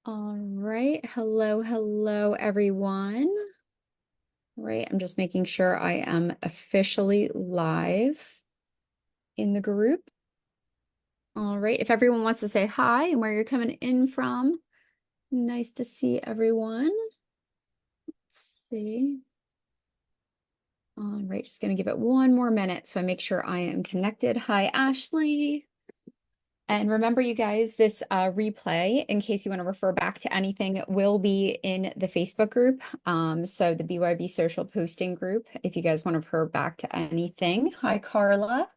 All right. Hello, everyone. All right. I'm just making sure I am officially live in the group. All right. If everyone wants to say hi and where you're coming in from, nice to see everyone. Let's see. All right. Just going to give it one more minute so I make sure I am connected. Hi, Ashley. And remember, you guys, this replay, in case you want to refer back to anything, will be in the Facebook group. So the BYB Social posting group, if you guys want to refer back to anything. Hi, Carla.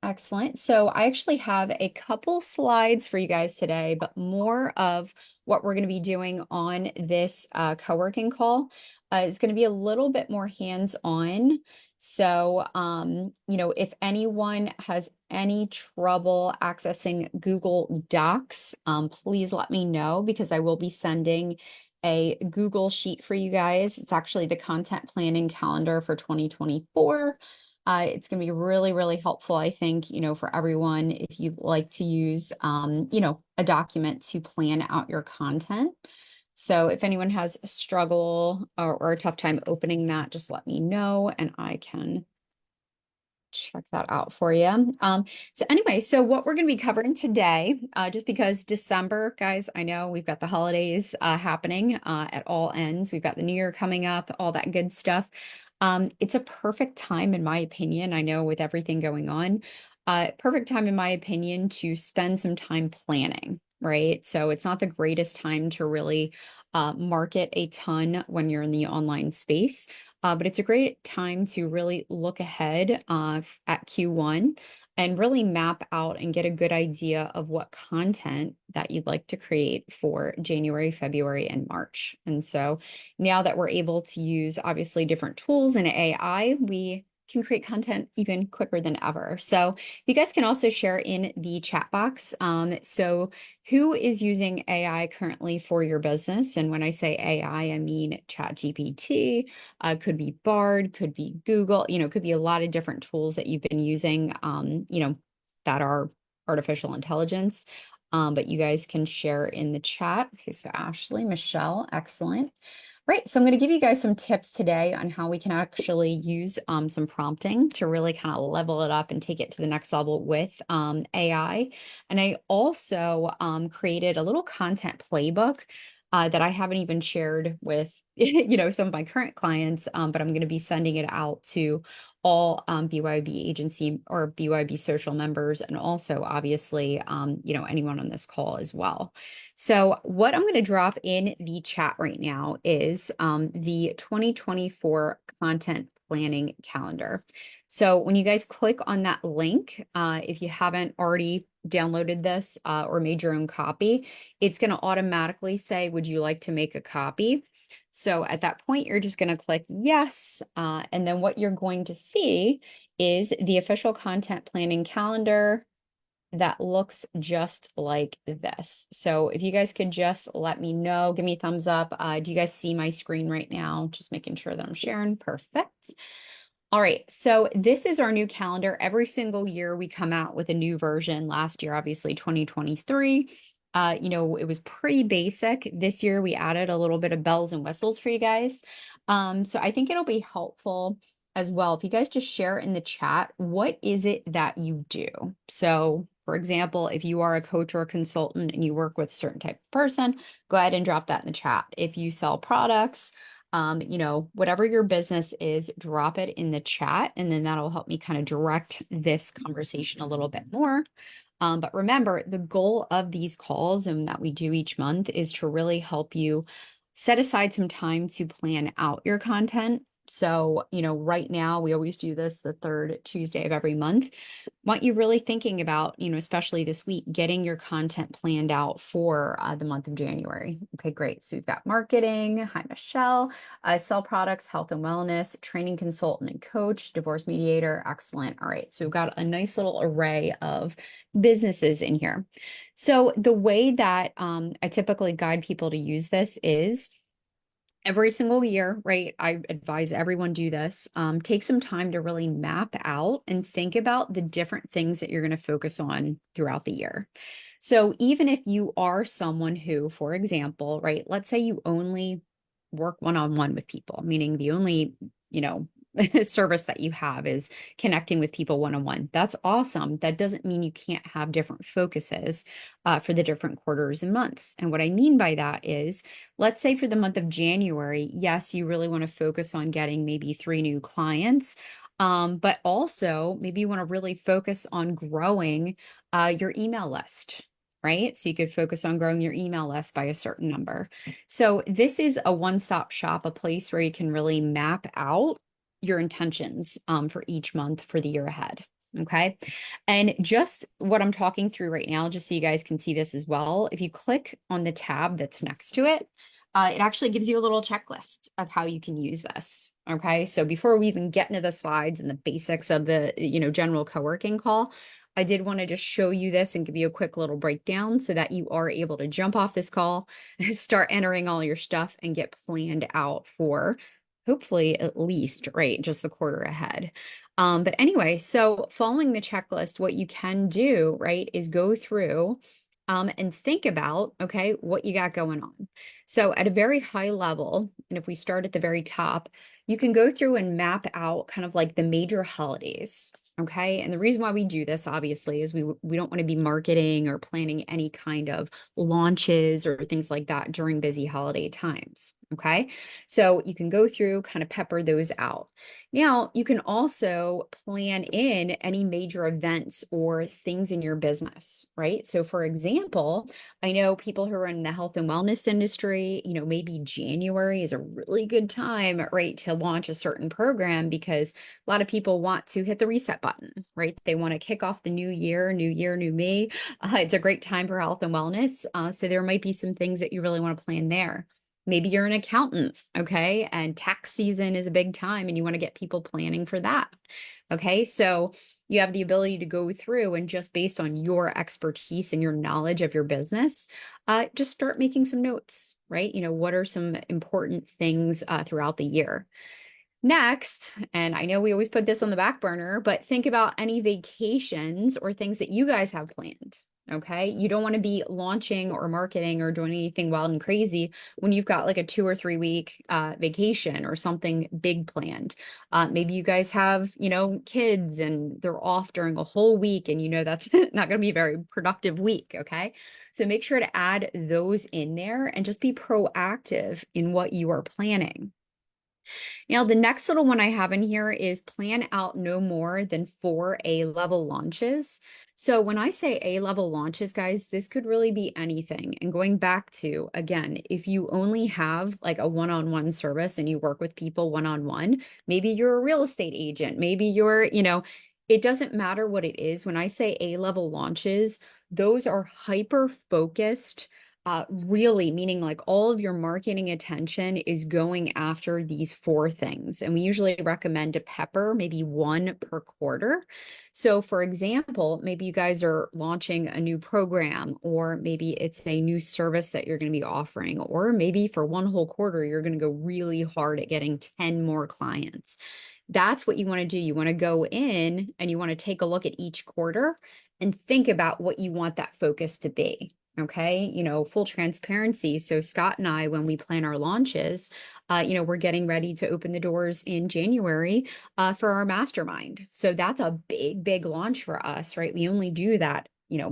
Excellent. So I actually have a couple slides for you guys today, but more of what we're going to be doing on this co-working call is going to be a little bit more hands-on. So, if anyone has any trouble accessing Google Docs, please let me know because I will be sending a Google Sheet for you guys. It's actually the content planning calendar for 2024. It's going to be really, really helpful, I think, for everyone if you'd like to use, a document to plan out your content. So if anyone has a struggle or a tough time opening that, just let me know and I can check that out for you. So anyway, so what we're going to be covering today, just because December, guys, I know we've got the holidays happening at all ends. We've got the new year coming up, all that good stuff. It's a perfect time, in my opinion. I know with everything going on, perfect time, in my opinion, to spend some time planning, right? So it's not the greatest time to really market a ton when you're in the online space. But it's a great time to really look ahead at Q1 and really map out and get a good idea of what content that you'd like to create for January, February, and March. And so now that we're able to use obviously different tools and AI, we can create content even quicker than ever. So you guys can also share in the chat box. So who is using AI currently for your business? And when I say AI, I mean ChatGPT, could be Bard, could be Google, could be a lot of different tools that you've been using, that are artificial intelligence. But you guys can share in the chat. Okay, so Ashley, Michelle, excellent. Right, so I'm going to give you guys some tips today on how we can actually use some prompting to really kind of level it up and take it to the next level with AI. And I also created a little content playbook that I haven't even shared with some of my current clients, but I'm going to be sending it out to all BYOB agency or BYOB social members, and also obviously anyone on this call as well. So what I'm going to drop in the chat right now is the 2024 content planning calendar. So when you guys click on that link, if you haven't already downloaded this or made your own copy, it's going to automatically say, would you like to make a copy? So at that point, you're just going to click yes. And then what you're going to see is the official content planning calendar that looks just like this. So if you guys could just let me know, give me a thumbs up. Do you guys see my screen right now? Just making sure that I'm sharing. Perfect. All right, so this is our new calendar. Every single year we come out with a new version. Last year, obviously 2023, it was pretty basic. This year we added a little bit of bells and whistles for you guys. So I think it'll be helpful as well. If you guys just share in the chat, what is it that you do? So for example, if you are a coach or a consultant and you work with a certain type of person, go ahead and drop that in the chat. If you sell products, whatever your business is, drop it in the chat, and then that'll help me kind of direct this conversation a little bit more. But remember, the goal of these calls and that we do each month is to really help you set aside some time to plan out your content. So, right now we always do this the third Tuesday of every month. Want you really thinking about, especially this week, getting your content planned out for the month of January. Okay, great. So we've got marketing. Hi, Michelle. Sell products, health and wellness, training consultant and coach, divorce mediator. Excellent. All right. So we've got a nice little array of businesses in here. So the way that I typically guide people to use this is every single year, right? I advise everyone do this. Take some time to really map out and think about the different things that you're going to focus on throughout the year. So even if you are someone who, for example, right, let's say you only work one-on-one with people, meaning the only, you know, service that you have is connecting with people one-on-one. That's awesome. That doesn't mean you can't have different focuses for the different quarters and months. And what I mean by that is, let's say for the month of January, yes, you really want to focus on getting maybe 3 new clients, but also maybe you want to really focus on growing your email list. Right. So you could focus on growing your email list by a certain number. So this is a one-stop shop, a place where you can really map out your intentions for each month for the year ahead. Okay. And just what I'm talking through right now, just so you guys can see this as well, if you click on the tab that's next to it, it actually gives you a little checklist of how you can use this. Okay. So before we even get into the slides and the basics of the, general co-working call, I did want to just show you this and give you a quick little breakdown so that you are able to jump off this call, start entering all your stuff and get planned out for hopefully at least, right, just the quarter ahead. But anyway, so following the checklist, what you can do, right, is go through and think about, okay, what you got going on. So at a very high level, and if we start at the very top, you can go through and map out kind of like the major holidays. Okay. And the reason why we do this, obviously, is we don't want to be marketing or planning any kind of launches or things like that during busy holiday times. Okay. So you can go through, kind of pepper those out. Now, you can also plan in any major events or things in your business, right? So, for example, I know people who are in the health and wellness industry, maybe January is a really good time, right, to launch a certain program because a lot of people want to hit the reset button, right? They want to kick off the new year, new me. It's a great time for health and wellness. So, there might be some things that you really want to plan there. Maybe you're an accountant, okay? And tax season is a big time and you want to get people planning for that. Okay. So you have the ability to go through and just based on your expertise and your knowledge of your business, just start making some notes, right? What are some important things throughout the year? Next, and I know we always put this on the back burner, but think about any vacations or things that you guys have planned. Okay. You don't want to be launching or marketing or doing anything wild and crazy when you've got like a 2 or 3 week vacation or something big planned. Maybe you guys have, kids and they're off during a whole week and that's not going to be a very productive week. Okay. So make sure to add those in there and just be proactive in what you are planning. Now, the next little one I have in here is plan out no more than 4 A-level launches. So when I say A-level launches, guys, this could really be anything. And going back to, again, if you only have like a one-on-one service and you work with people one-on-one, maybe you're a real estate agent, maybe you're, it doesn't matter what it is. When I say A-level launches, those are hyper-focused really meaning like all of your marketing attention is going after these 4 things. And we usually recommend to pepper maybe 1 per quarter. So for example, maybe you guys are launching a new program, or maybe it's a new service that you're going to be offering, or maybe for one whole quarter, you're going to go really hard at getting 10 more clients. That's what you want to do. You want to go in and you want to take a look at each quarter and think about what you want that focus to be. Okay, full transparency. So Scott and I, when we plan our launches, we're getting ready to open the doors in January for our mastermind. So that's a big, big launch for us, right? We only do that,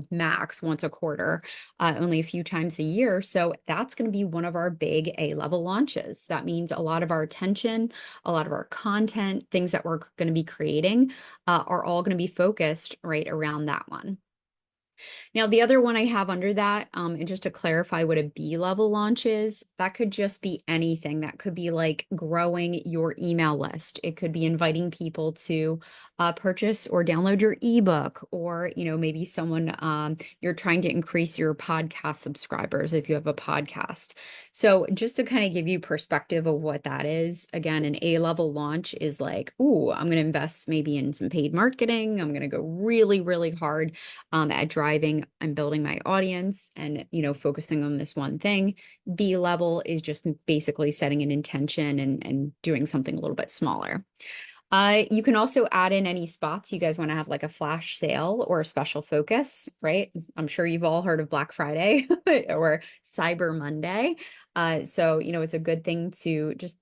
max once a quarter, only a few times a year. So that's going to be one of our big A-level launches. That means a lot of our attention, a lot of our content, things that we're going to be creating are all going to be focused right around that one. Now, the other one I have under that, and just to clarify what a B-level launch is, that could just be anything. That could be like growing your email list. It could be inviting people to purchase or download your ebook, or maybe someone you're trying to increase your podcast subscribers if you have a podcast. So just to kind of give you perspective of what that is, again, an A-level launch is like, ooh, I'm going to invest maybe in some paid marketing. I'm going to go really, really hard at driving thriving and building my audience and, focusing on this one thing. B level is just basically setting an intention and doing something a little bit smaller. You can also add in any spots you guys want to have, like a flash sale or a special focus, right? I'm sure you've all heard of Black Friday or Cyber Monday. So, it's a good thing to just,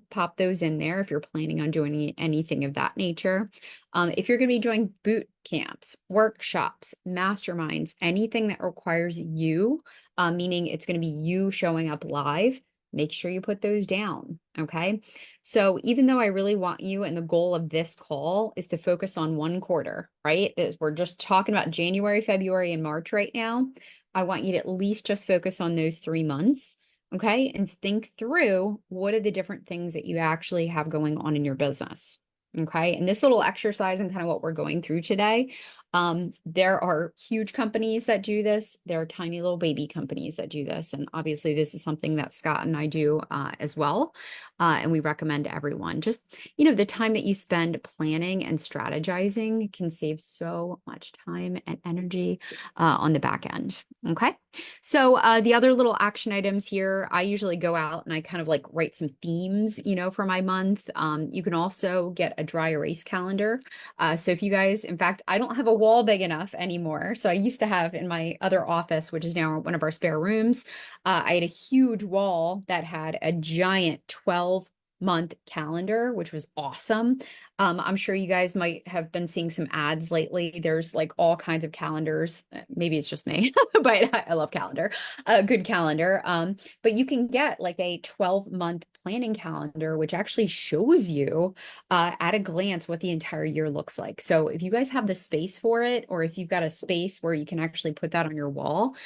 pop those in there if you're planning on doing anything of that nature. If you're going to be doing boot camps, workshops, masterminds, anything that requires you, meaning it's going to be you showing up live, make sure you put those down. Okay. So even though I really want you, and the goal of this call is to focus on one quarter, right? We're just talking about January, February, and March right now. I want you to at least just focus on those 3 months. Okay. And think through what are the different things that you actually have going on in your business. Okay. And this little exercise and kind of what we're going through today, there are huge companies that do this. There are tiny little baby companies that do this. And obviously this is something that Scott and I do as well. And we recommend to everyone. Just, the time that you spend planning and strategizing can save so much time and energy on the back end. Okay. So the other little action items here, I usually go out and I kind of like write some themes, for my month. You can also get a dry erase calendar. So if you guys, in fact, I don't have a wall big enough anymore. So I used to have in my other office, which is now one of our spare rooms, I had a huge wall that had a giant 12-month calendar, which was awesome. I'm sure you guys might have been seeing some ads lately. There's like all kinds of calendars. Maybe it's just me, but I love calendar, a good calendar. But you can get like a 12-month planning calendar, which actually shows you at a glance what the entire year looks like. So if you guys have the space for it, or if you've got a space where you can actually put that on your wall,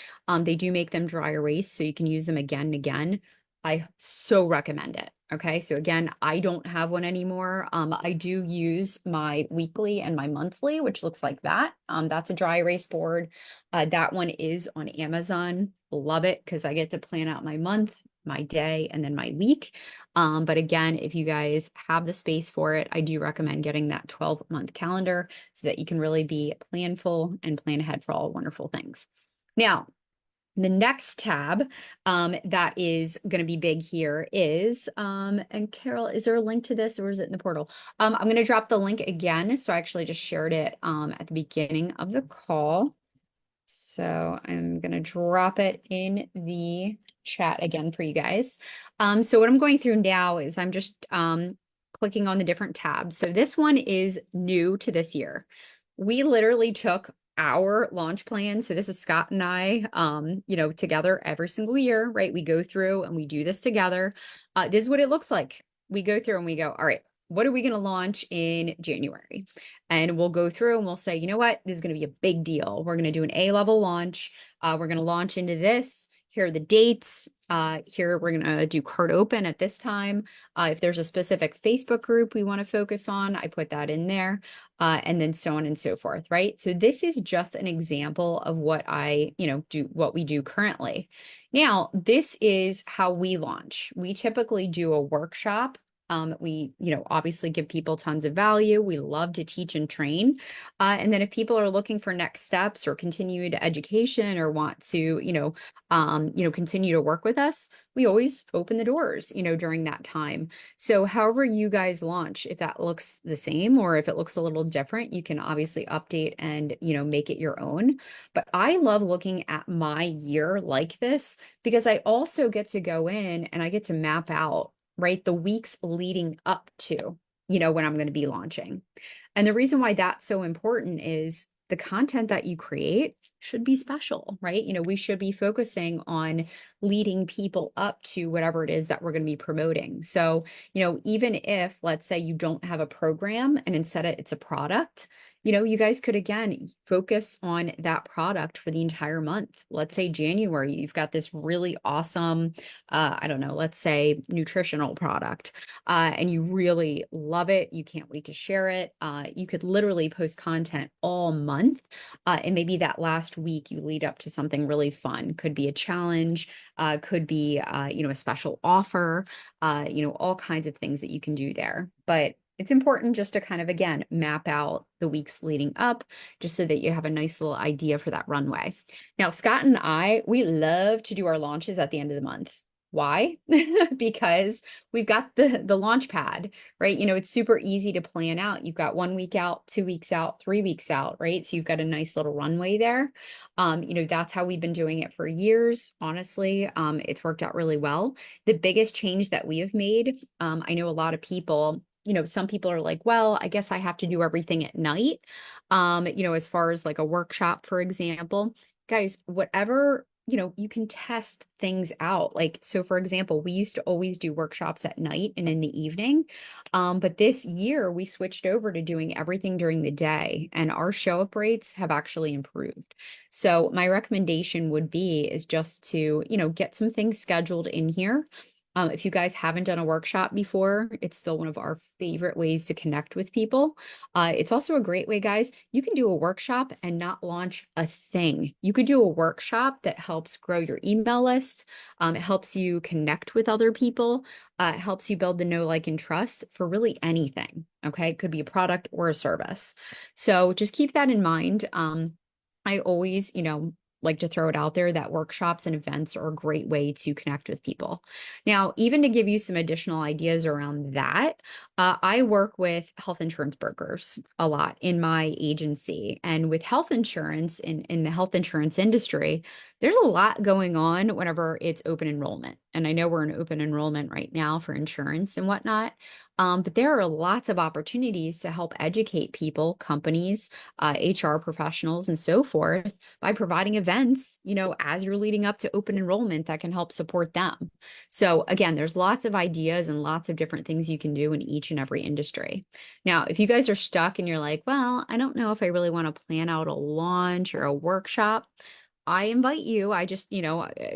they do make them dry erase so you can use them again and again. I so recommend it. Okay. So again, I don't have one anymore. I do use my weekly and my monthly, which looks like that. That's a dry erase board. That one is on Amazon. Love it because I get to plan out my month, my day, and then my week. But again, if you guys have the space for it, I do recommend getting that 12-month calendar so that you can really be planful and plan ahead for all wonderful things. Now, the next tab that is going to be big here is, and Carol, is there a link to this or is it in the portal? I'm going to drop the link again. So I actually just shared it at the beginning of the call. So I'm going to drop it in the chat again for you guys. So what I'm going through now is I'm just clicking on the different tabs. So this one is new to this year. We literally took our launch plan. So this is Scott and I, together every single year, right? We go through and we do this together. This is what it looks like. We go through and we go, all right, what are we going to launch in January? And we'll go through and we'll say, you know what, this is going to be a big deal. We're going to do an A-level launch. We're going to launch into this. Here are the dates. Here we're going to do cart open at this time. If there's a specific Facebook group we want to focus on, I put that in there. And then so on and so forth, right? So this is just an example of what what we do currently. Now, this is how we launch. We typically do a workshop. We, obviously give people tons of value. We love to teach and train. And then if people are looking for next steps or continued education or want to, continue to work with us, we always open the doors, during that time. So however you guys launch, if that looks the same or if it looks a little different, you can obviously update and, make it your own. But I love looking at my year like this because I also get to go in and I get to map out, right, the weeks leading up to, when I'm going to be launching. And the reason why that's so important is the content that you create should be special, right? We should be focusing on leading people up to whatever it is that we're going to be promoting. So, even if, let's say, you don't have a program and instead it's a product, you guys could, again, focus on that product for the entire month. Let's say January, you've got this really awesome, I don't know, let's say nutritional product, and you really love it. You can't wait to share it. You could literally post content all month. And maybe that last week you lead up to something really fun. Could be a challenge, could be, a special offer, all kinds of things that you can do there. But it's important just to kind of, again, map out the weeks leading up, just so that you have a nice little idea for that runway. Now, Scott and I, we love to do our launches at the end of the month. Why? Because we've got the launch pad, right? It's super easy to plan out. You've got 1 week out, 2 weeks out, 3 weeks out, right? So you've got a nice little runway there. That's how we've been doing it for years. Honestly, it's worked out really well. The biggest change that we have made, I know a lot of people, some people are like, well, I guess I have to do everything at night. As far as like a workshop, for example, guys, whatever, you can test things out. Like, so for example, we used to always do workshops at night and in the evening. But this year we switched over to doing everything during the day, and our show up rates have actually improved. So my recommendation would be is just to, get some things scheduled in here. If you guys haven't done a workshop before, it's still one of our favorite ways to connect with people. It's also a great way, guys. You can do a workshop and not launch a thing. You could do a workshop that helps grow your email list. It helps you connect with other people. It helps you build the know, like, and trust for really anything. Okay. It could be a product or a service. So just keep that in mind. I always, like to throw it out there that workshops and events are a great way to connect with people. Now, even to give you some additional ideas around that, I work with health insurance brokers a lot in my agency. And with health insurance in the health insurance industry, there's a lot going on whenever it's open enrollment. And I know we're in open enrollment right now for insurance and whatnot. But there are lots of opportunities to help educate people, companies, HR professionals, and so forth by providing events, as you're leading up to open enrollment that can help support them. So again, there's lots of ideas and lots of different things you can do in each and every industry. Now, if you guys are stuck and you're like, well, I don't know if I really want to plan out a launch or a workshop, I invite you, I just,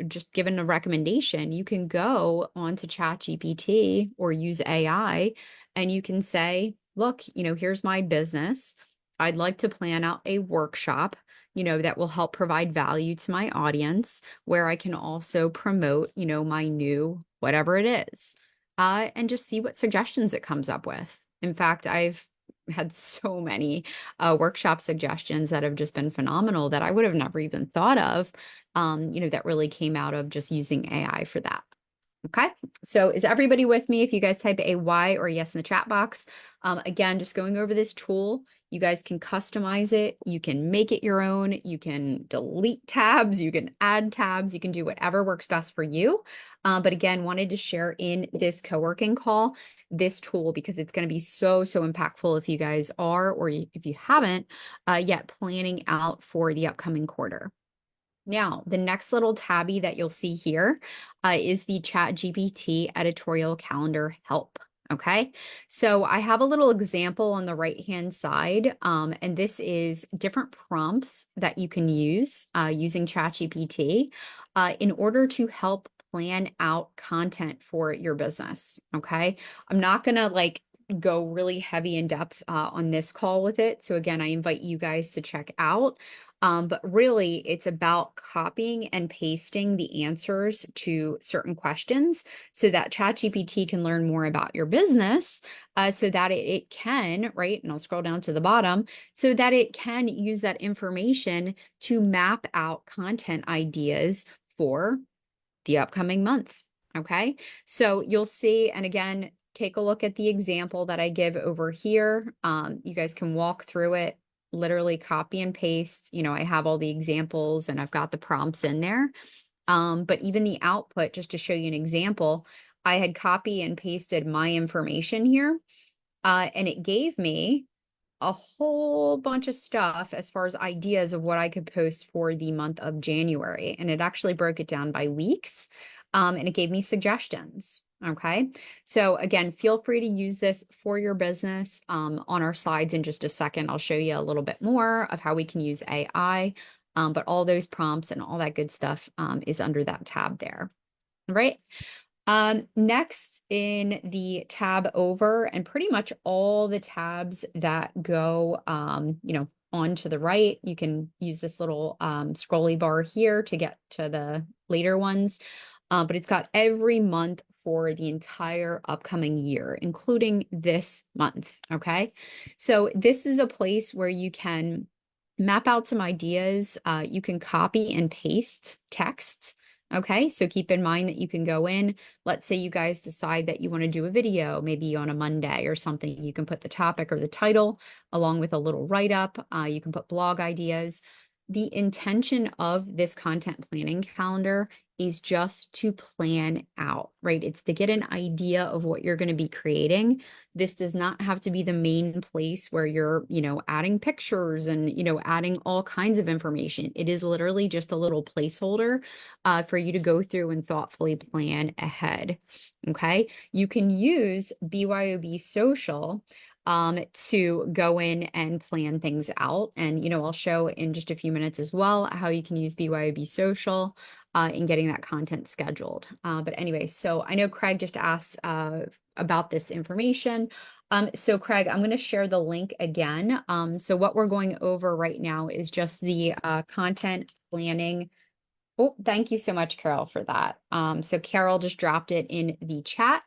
just given a recommendation, you can go onto ChatGPT or use AI and you can say, look, here's my business. I'd like to plan out a workshop, that will help provide value to my audience, where I can also promote, my new whatever it is, and just see what suggestions it comes up with. In fact, I've had so many workshop suggestions that have just been phenomenal that I would have never even thought of, that really came out of just using AI for that. Okay, so is everybody with me? If you guys type a Y or a yes in the chat box. Again, just going over this tool, you guys can customize it. You can make it your own. You can delete tabs. You can add tabs. You can do whatever works best for you. But again, wanted to share in this co-working call this tool because it's going to be so, so impactful if you guys are, or if you haven't yet, planning out for the upcoming quarter. Now, the next little tabby that you'll see here is the ChatGPT editorial calendar help. Okay, so I have a little example on the right-hand side, and this is different prompts that you can use using ChatGPT in order to help plan out content for your business. Okay, I'm not gonna like go really heavy in depth on this call with it. So again, I invite you guys to check out. But really, it's about copying and pasting the answers to certain questions so that ChatGPT can learn more about your business, so that it can, right? And I'll scroll down to the bottom, so that it can use that information to map out content ideas for the upcoming month. Okay, so you'll see, and again, take a look at the example that I give over here. You guys can walk through it, literally copy and paste. I have all the examples and I've got the prompts in there. But even the output, just to show you an example, I had copy and pasted my information here, and it gave me a whole bunch of stuff as far as ideas of what I could post for the month of January. And it actually broke it down by weeks, and it gave me suggestions. Okay. So again, feel free to use this for your business. On our slides in just a second, I'll show you a little bit more of how we can use AI. But all those prompts and all that good stuff is under that tab there. All right. Next in the tab over, and pretty much all the tabs that go, on to the right, you can use this little scrolly bar here to get to the later ones. But it's got every month for the entire upcoming year, including this month. Okay. So this is a place where you can map out some ideas. You can copy and paste text. Okay. So keep in mind that you can go in. Let's say you guys decide that you want to do a video, maybe on a Monday or something. You can put the topic or the title along with a little write up. You can put blog ideas. The intention of this content planning calendar is just to plan out, right? It's to get an idea of what you're going to be creating. This does not have to be the main place where you're, adding pictures and, adding all kinds of information. It is literally just a little placeholder for you to go through and thoughtfully plan ahead. Okay. You can use BYOB Social to go in and plan things out. And, I'll show in just a few minutes as well how you can use BYOB Social in getting that content scheduled. But anyway, so I know Craig just asked about this information. So Craig, I'm going to share the link again. So what we're going over right now is just the content planning. Oh, thank you so much, Carol, for that. So Carol just dropped it in the chat.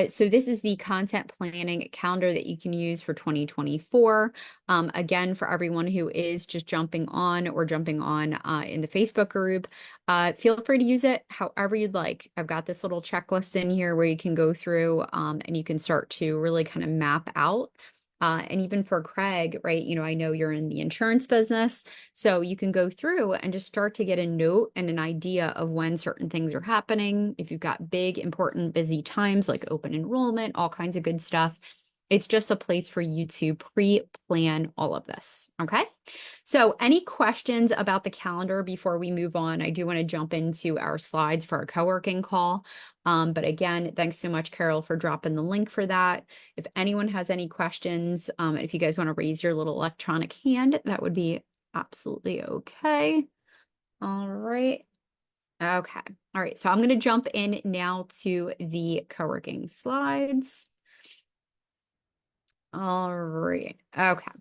So this is the content planning calendar that you can use for 2024. Again, for everyone who is just jumping on in the Facebook group, feel free to use it however you'd like. I've got this little checklist in here where you can go through and you can start to really kind of map out. And even for Craig, right, I know you're in the insurance business, so you can go through and just start to get a note and an idea of when certain things are happening. If you've got big, important, busy times like open enrollment, all kinds of good stuff. It's just a place for you to pre-plan all of this. Okay. So any questions about the calendar before we move on? I do want to jump into our slides for our co-working call. But again, thanks so much, Carol, for dropping the link for that. If anyone has any questions, if you guys want to raise your little electronic hand, that would be absolutely okay. All right. Okay. All right. So I'm going to jump in now to the co-working slides. All right. Okay.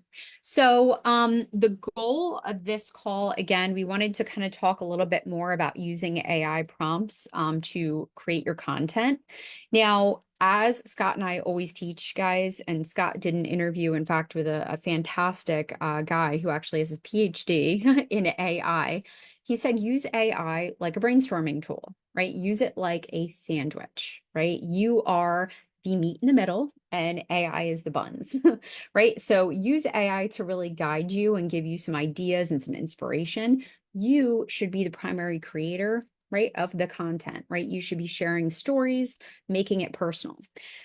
So the goal of this call, again, we wanted to kind of talk a little bit more about using AI prompts to create your content. Now, as Scott and I always teach guys, and Scott did an interview, in fact, with a fantastic guy who actually has his PhD in AI. He said, use AI like a brainstorming tool, right? Use it like a sandwich, right? You are the meat in the middle and AI is the buns, right? So use AI to really guide you and give you some ideas and some inspiration. You should be the primary creator, right, of the content, right? You should be sharing stories, making it personal.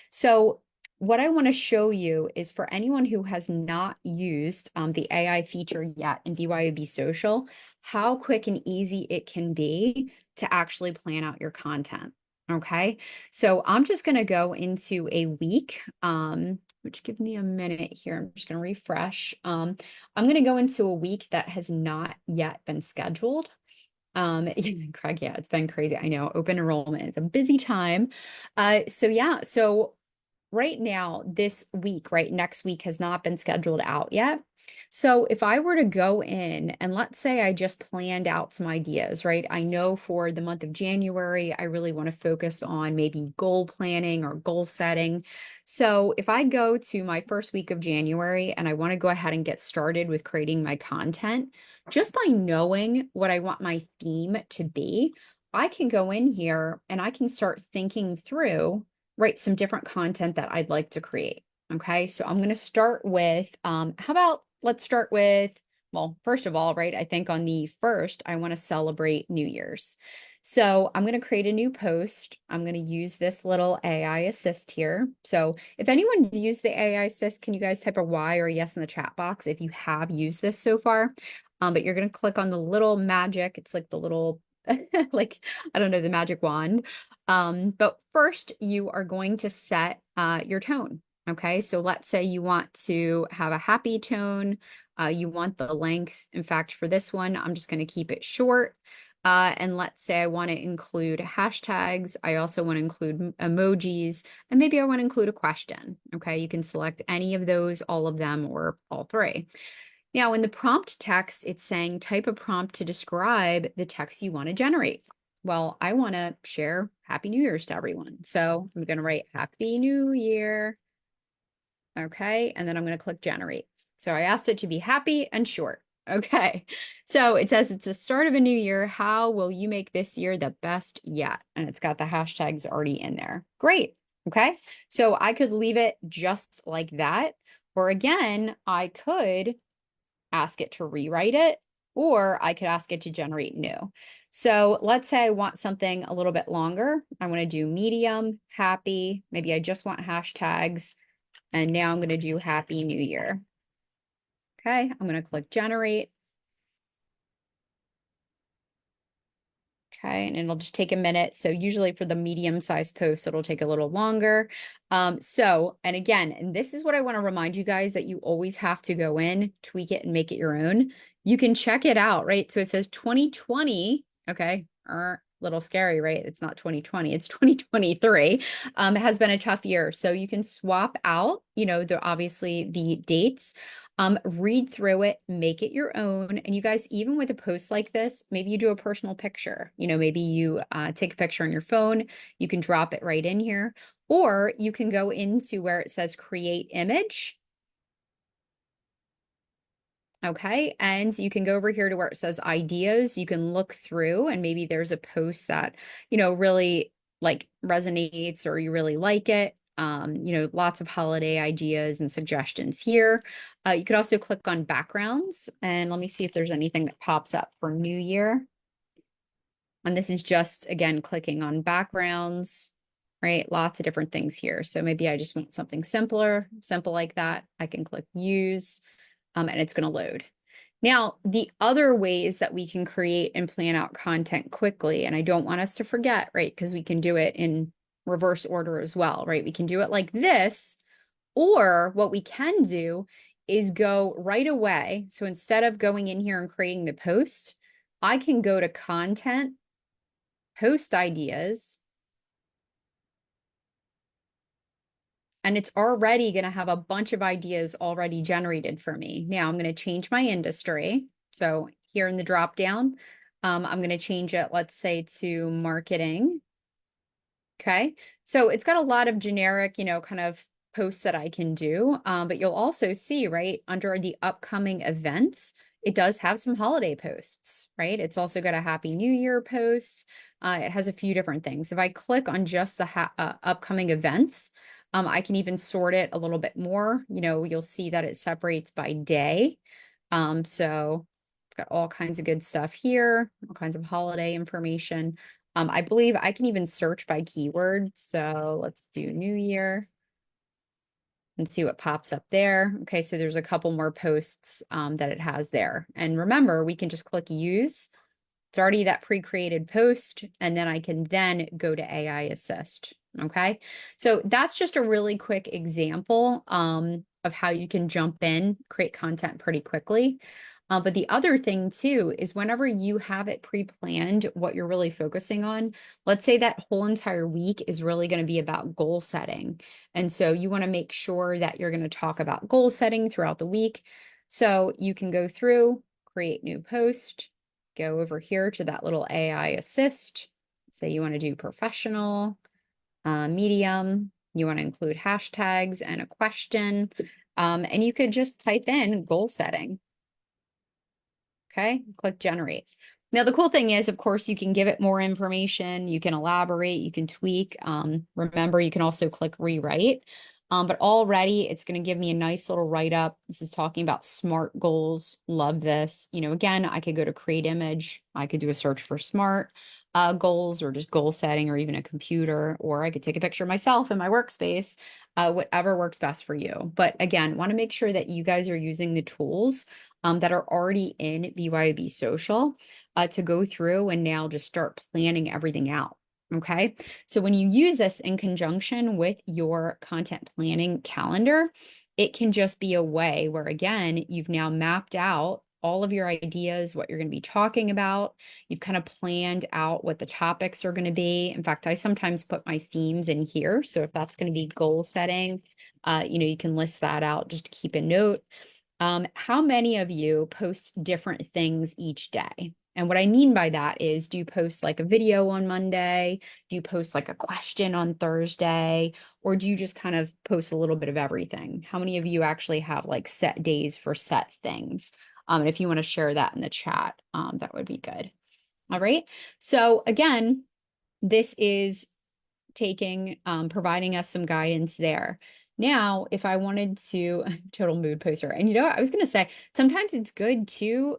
So what I want to show you is for anyone who has not used the AI feature yet in BYOB Social, how quick and easy it can be to actually plan out your content. Okay, so I'm just going to go into a week, which give me a minute here. I'm just going to refresh. I'm going to go into a week that has not yet been scheduled. Craig, yeah, it's been crazy. I know, open enrollment, it's a busy time. So right now, this week, right, next week has not been scheduled out yet. So if I were to go in and let's say I just planned out some ideas, right? I know for the month of January, I really want to focus on maybe goal planning or goal setting. So if I go to my first week of January and I want to go ahead and get started with creating my content, just by knowing what I want my theme to be, I can go in here and I can start thinking through, right, some different content that I'd like to create. Okay, so I'm going to start with, let's start with, well, first of all, right, I think on the 1st, I want to celebrate New Year's. So I'm going to create a new post. I'm going to use this little AI assist here. So if anyone's used the AI assist, can you guys type a Y or a yes in the chat box if you have used this so far? But you're going to click on the little magic. It's like the little, like, I don't know, the magic wand. But first you are going to set your tone. Okay, so let's say you want to have a happy tone. You want the length. In fact, for this one, I'm just going to keep it short. And let's say I want to include hashtags. I also want to include emojis, and maybe I want to include a question. Okay, you can select any of those, all of them, or all three. Now, in the prompt text, it's saying type a prompt to describe the text you want to generate. Well, I want to share Happy New Year's to everyone. So I'm going to write Happy New Year. Okay. And then I'm going to click generate. So I asked it to be happy and short. Okay. So it says it's the start of a new year. How will you make this year the best yet? And it's got the hashtags already in there. Great. Okay. So I could leave it just like that. Or again, I could ask it to rewrite it, or I could ask it to generate new. So let's say I want something a little bit longer. I want to do medium, happy. Maybe I just want hashtags. And now I'm going to do Happy New Year. Okay, I'm going to click generate. Okay, and it'll just take a minute. So usually for the medium-sized posts, it'll take a little longer. And again, and this is what I want to remind you guys, that you always have to go in, tweak it, and make it your own. You can check it out, right? So it says 2020. Okay, little scary, right? It's not 2020, it's 2023. It has been a tough year. So you can swap out, obviously the dates. Read through it, make it your own. And you guys, even with a post like this, maybe you do a personal picture. Maybe you take a picture on your phone. You can drop it right in here, or you can go into where it says create image. Okay. And you can go over here to where it says ideas. You can look through, and maybe there's a post that, really like resonates, or you really like it. Lots of holiday ideas and suggestions here. You could also click on backgrounds, and let me see if there's anything that pops up for New Year. And this is just, again, clicking on backgrounds, right? Lots of different things here. So maybe I just want something simple like that. I can click use, and it's going to load. Now, the other ways that we can create and plan out content quickly, and I don't want us to forget, right? Because we can do it in reverse order as well, right? We can do it like this, or what we can do is go right away. So instead of going in here and creating the post, I can go to content, post ideas, and it's already going to have a bunch of ideas already generated for me. Now I'm going to change my industry. So here in the drop down, I'm going to change it, let's say, to marketing. Okay. So it's got a lot of generic, kind of posts that I can do. But you'll also see, right, under the upcoming events, it does have some holiday posts, right? It's also got a Happy New Year post. It has a few different things. If I click on just the upcoming events, I can even sort it a little bit more. You'll see that it separates by day. So it's got all kinds of good stuff here, all kinds of holiday information. I believe I can even search by keyword. So let's do New Year and see what pops up there. Okay, so there's a couple more posts that it has there. And remember, we can just click use. It's already that pre-created post, and then I can then go to AI Assist. Okay, so that's just a really quick example of how you can jump in, create content pretty quickly. But the other thing too is whenever you have it pre-planned, what you're really focusing on, let's say that whole entire week is really going to be about goal setting. And so you want to make sure that you're going to talk about goal setting throughout the week. So you can go through, create new post, go over here to that little AI assist. Say you want to do professional, medium, you want to include hashtags and a question. And you could just type in goal setting. Okay, click generate. Now, the cool thing is, of course, you can give it more information, you can elaborate, you can tweak. Remember, you can also click rewrite. But already it's going to give me a nice little write-up. This is talking about SMART goals. Love this. Again, I could go to create image. I could do a search for SMART goals, or just goal setting, or even a computer, or I could take a picture of myself in my workspace, whatever works best for you. But again, want to make sure that you guys are using the tools that are already in BYOB Social to go through and now just start planning everything out. Okay, so when you use this in conjunction with your content planning calendar, it can just be a way where, again, you've now mapped out all of your ideas, what you're going to be talking about. You've kind of planned out what the topics are going to be. In fact, I sometimes put my themes in here. So if that's going to be goal setting, you can list that out just to keep a note. How many of you post different things each day? And what I mean by that is, do you post like a video on Monday? Do you post like a question on Thursday? Or do you just kind of post a little bit of everything? How many of you actually have like set days for set things? And if you want to share that in the chat, that would be good. All right. So again, this is providing us some guidance there. Now, if I wanted to, total mood poster, and I was going to say, sometimes it's good to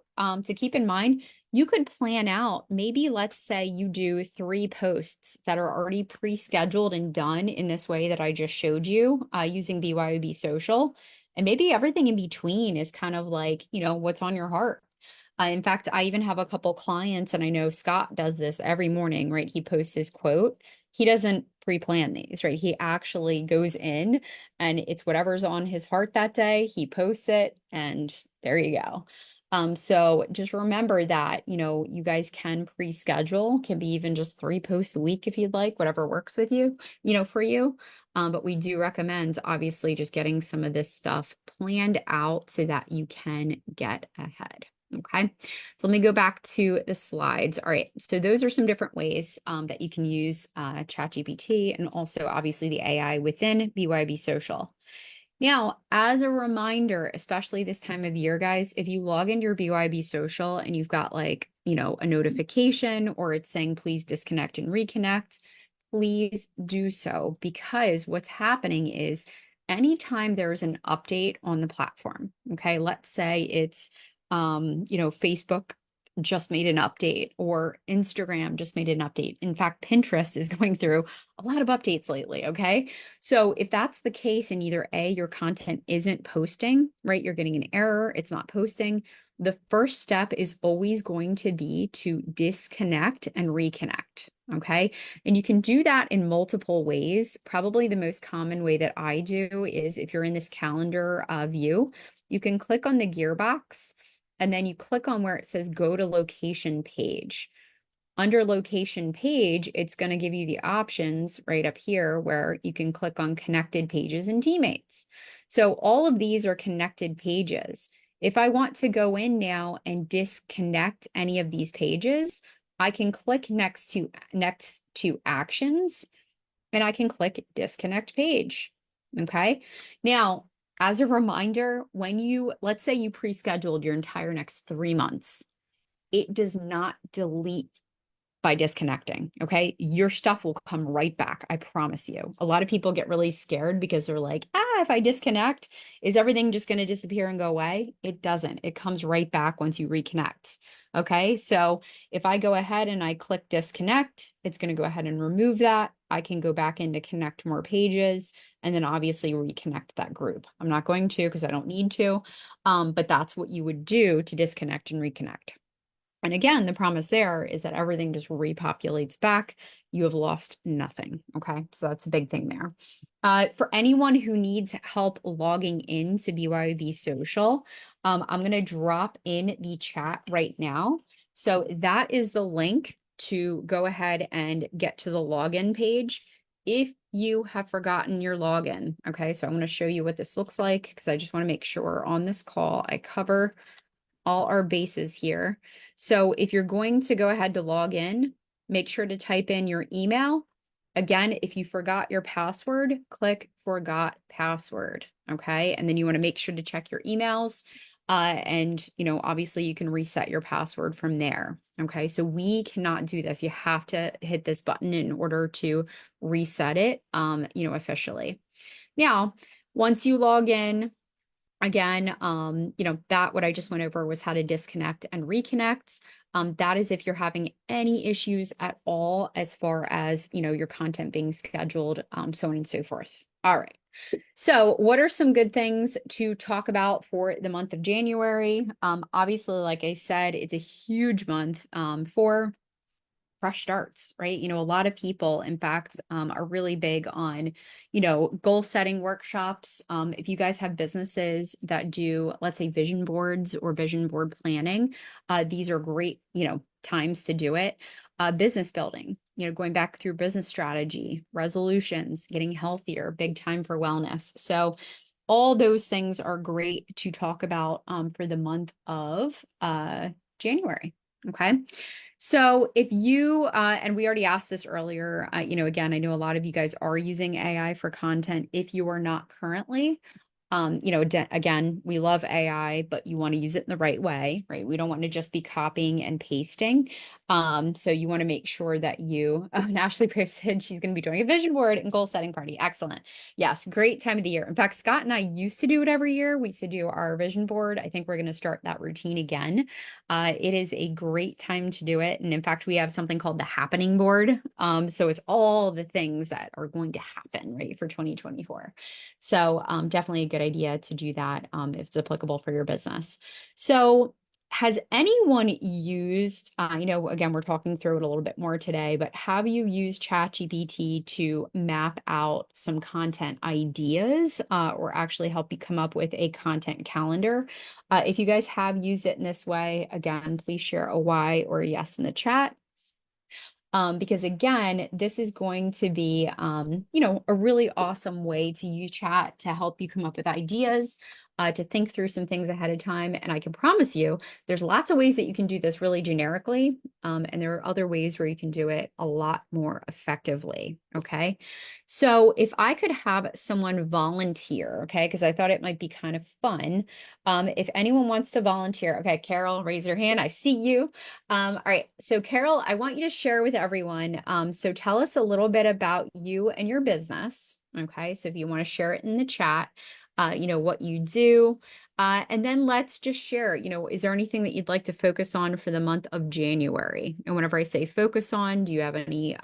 keep in mind, you could plan out, maybe let's say you do 3 posts that are already pre-scheduled and done in this way that I just showed you using BYOB Social. And maybe everything in between is kind of like, what's on your heart. In fact, I even have a couple clients, and I know Scott does this every morning, right? He posts his quote. He doesn't pre-plan these, right? He actually goes in and it's whatever's on his heart that day. He posts it and there you go. So just remember that, you guys can pre-schedule, can be even just 3 posts a week if you'd like, whatever works with you, for you. But we do recommend obviously just getting some of this stuff planned out so that you can get ahead. Okay, so let me go back to the slides. All right, so those are some different ways that you can use ChatGPT and also obviously the AI within BYOB Social. Now, as a reminder, especially this time of year, guys, if you log into your BYOB Social and you've got like, a notification or it's saying please disconnect and reconnect, please do so, because what's happening is anytime there's an update on the platform, okay, let's say it's Facebook just made an update or Instagram just made an update. In fact, Pinterest is going through a lot of updates lately, okay? So if that's the case and either A, your content isn't posting, right? You're getting an error, it's not posting. The first step is always going to be to disconnect and reconnect, okay? And you can do that in multiple ways. Probably the most common way that I do is if you're in this calendar view, you can click on the gearbox and then you click on where it says go to location page. Under location page, it's going to give you the options right up here where you can click on connected pages and teammates. So all of these are connected pages. If I want to go in now and disconnect any of these pages, I can click next to actions and I can click disconnect page. Okay. Now, as a reminder, let's say you pre-scheduled your entire next 3 months, it does not delete by disconnecting. Okay. Your stuff will come right back. I promise you. A lot of people get really scared because they're like, if I disconnect, is everything just going to disappear and go away? It doesn't. It comes right back once you reconnect. Okay. So if I go ahead and I click disconnect, it's going to go ahead and remove that. I can go back in to connect more pages and then obviously reconnect that group. I'm not going to because I don't need to, but that's what you would do to disconnect and reconnect. And again, the promise there is that everything just repopulates back. You have lost nothing. Okay, so that's a big thing there. For anyone who needs help logging into BYOB Social, I'm going to drop in the chat right now. So that is the link to go ahead and get to the login page if you have forgotten your login. Okay, so I'm going to show you what this looks like because I just want to make sure on this call I cover all our bases here. So if you're going to go ahead to log in, make sure to type in your email. Again, if you forgot your password, click forgot password, okay? And then you want to make sure to check your emails. And, obviously you can reset your password from there, okay? So we cannot do this. You have to hit this button in order to reset it, officially. Now, once you log in, again, that what I just went over was how to disconnect and reconnect. That is if you're having any issues at all as far as, your content being scheduled, so on and so forth. All right. So what are some good things to talk about for the month of January? Obviously, like I said, it's a huge month for fresh starts, right? A lot of people, in fact, are really big on, goal setting workshops. If you guys have businesses that do, let's say, vision boards or vision board planning, these are great, times to do it. Business building, going back through business strategy, resolutions, getting healthier, big time for wellness. So all those things are great to talk about for the month of January. Okay. So if you, and we already asked this earlier, again, I know a lot of you guys are using AI for content. If you are not currently, again, we love AI, but you want to use it in the right way, right? We don't want to just be copying and pasting. So you want to make sure that and Ashley said she's going to be doing a vision board and goal setting party. Excellent. Yes, great time of the year. In fact, Scott and I used to do it every year. We used to do our vision board. I think we're going to start that routine again. It is a great time to do it. And in fact, we have something called the happening board. So it's all the things that are going to happen, right, for 2024. So definitely a good idea to do that if it's applicable for your business. So has anyone used, again, we're talking through it a little bit more today, but have you used ChatGPT to map out some content ideas or actually help you come up with a content calendar? If you guys have used it in this way, again, please share a Y or a yes in the chat. Because again, this is going to be, a really awesome way to use chat to help you come up with ideas, to think through some things ahead of time. And I can promise you, there's lots of ways that you can do this really generically. And there are other ways where you can do it a lot more effectively. Okay. So if I could have someone volunteer, okay, because I thought it might be kind of fun. If anyone wants to volunteer, okay, Carol, raise your hand. I see you. All right. So, Carol, I want you to share with everyone. So, tell us a little bit about you and your business. Okay. So, if you want to share it in the chat, what you do. And then let's just share, is there anything that you'd like to focus on for the month of January? And whenever I say focus on, do you have any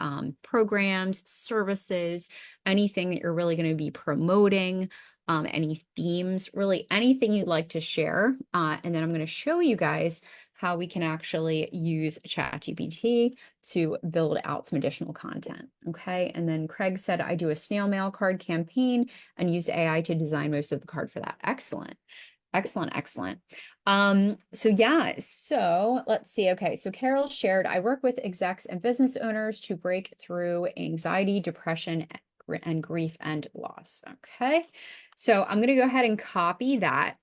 programs, services, anything that you're really going to be promoting? Any themes, really anything you'd like to share. And then I'm going to show you guys how we can actually use ChatGPT to build out some additional content. Okay. And then Craig said, I do a snail mail card campaign and use AI to design most of the card for that. Excellent. Excellent, excellent. So let's see. Okay, so Carol shared, I work with execs and business owners to break through anxiety, depression, and grief and loss. Okay, so I'm going to go ahead and copy that.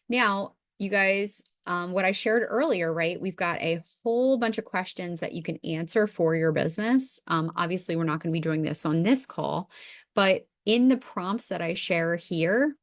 Now, you guys, what I shared earlier, right? We've got a whole bunch of questions that you can answer for your business. Obviously, we're not going to be doing this on this call, but in the prompts that I share here,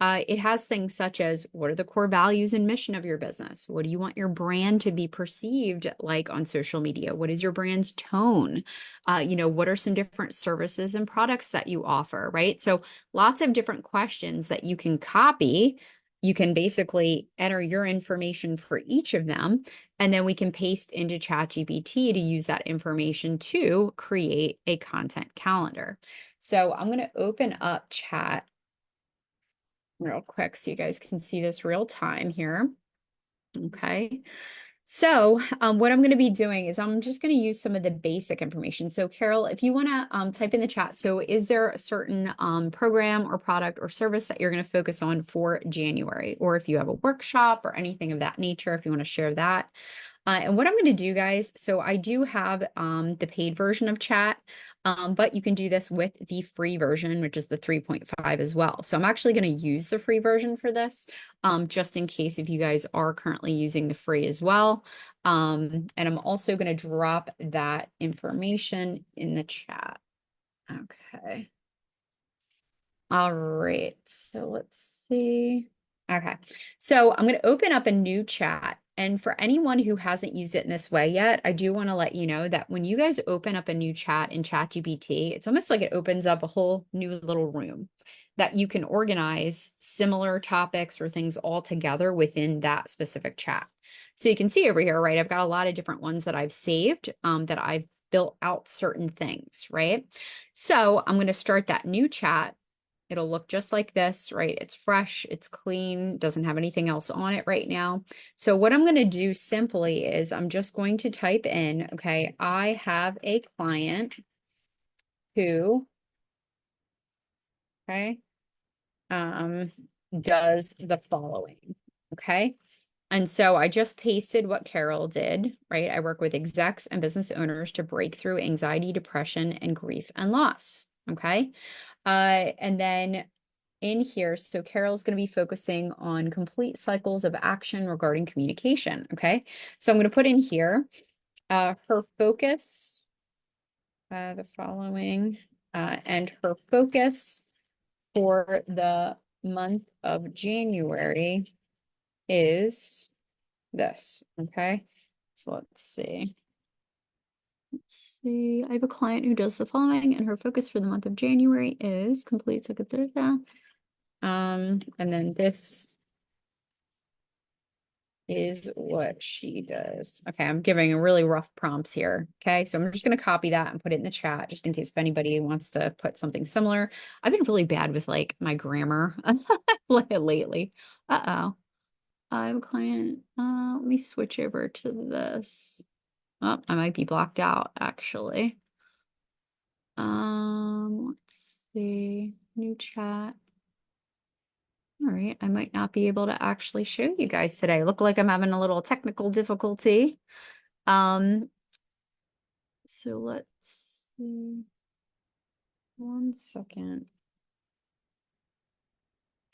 it has things such as, what are the core values and mission of your business? What do you want your brand to be perceived like on social media? What is your brand's tone? What are some different services and products that you offer, right? So lots of different questions that you can copy. You can basically enter your information for each of them, and then we can paste into ChatGPT to use that information to create a content calendar. So I'm going to open up chat real quick so you guys can see this real time here. Okay. So what I'm going to be doing is I'm just going to use some of the basic information. So Carol, if you want to type in the chat, so is there a certain program or product or service that you're going to focus on for January? Or if you have a workshop or anything of that nature, if you want to share that. And what I'm going to do, guys, so I do have the paid version of chat, but you can do this with the free version, which is the 3.5 as well. So I'm actually going to use the free version for this, just in case if you guys are currently using the free as well. And I'm also going to drop that information in the chat. Okay. All right. So let's see. Okay. So I'm going to open up a new chat. And for anyone who hasn't used it in this way yet, I do want to let you know that when you guys open up a new chat in ChatGPT, it's almost like it opens up a whole new little room that you can organize similar topics or things all together within that specific chat. So you can see over here, right? I've got a lot of different ones that I've saved, that I've built out certain things, right? So I'm going to start that new chat. It'll look just like this, right? It's fresh, it's clean, doesn't have anything else on it right now. So what I'm going to do simply is I'm just going to type in, okay, I have a client who, okay, does the following, okay? And so I just pasted what Carol did, right? I work with execs and business owners to break through anxiety, depression, and grief and loss, okay? And then in here, so Carol's going to be focusing on complete cycles of action regarding communication. Okay. So I'm going to put in here her focus, the following, and her focus for the month of January is this. Okay. So let's see. Let's see. I have a client who does the following, and her focus for the month of January is complete secretary. And then this is what she does. Okay, I'm giving really rough prompts here. Okay, so I'm just going to copy that and put it in the chat just in case if anybody wants to put something similar. I've been really bad with like my grammar lately. Uh-oh. I have a client. Let me switch over to this. Oh, I might be blocked out actually. Let's see. New chat. All right, I might not be able to actually show you guys today. Look like I'm having a little technical difficulty. Um, so let's see. 1 second.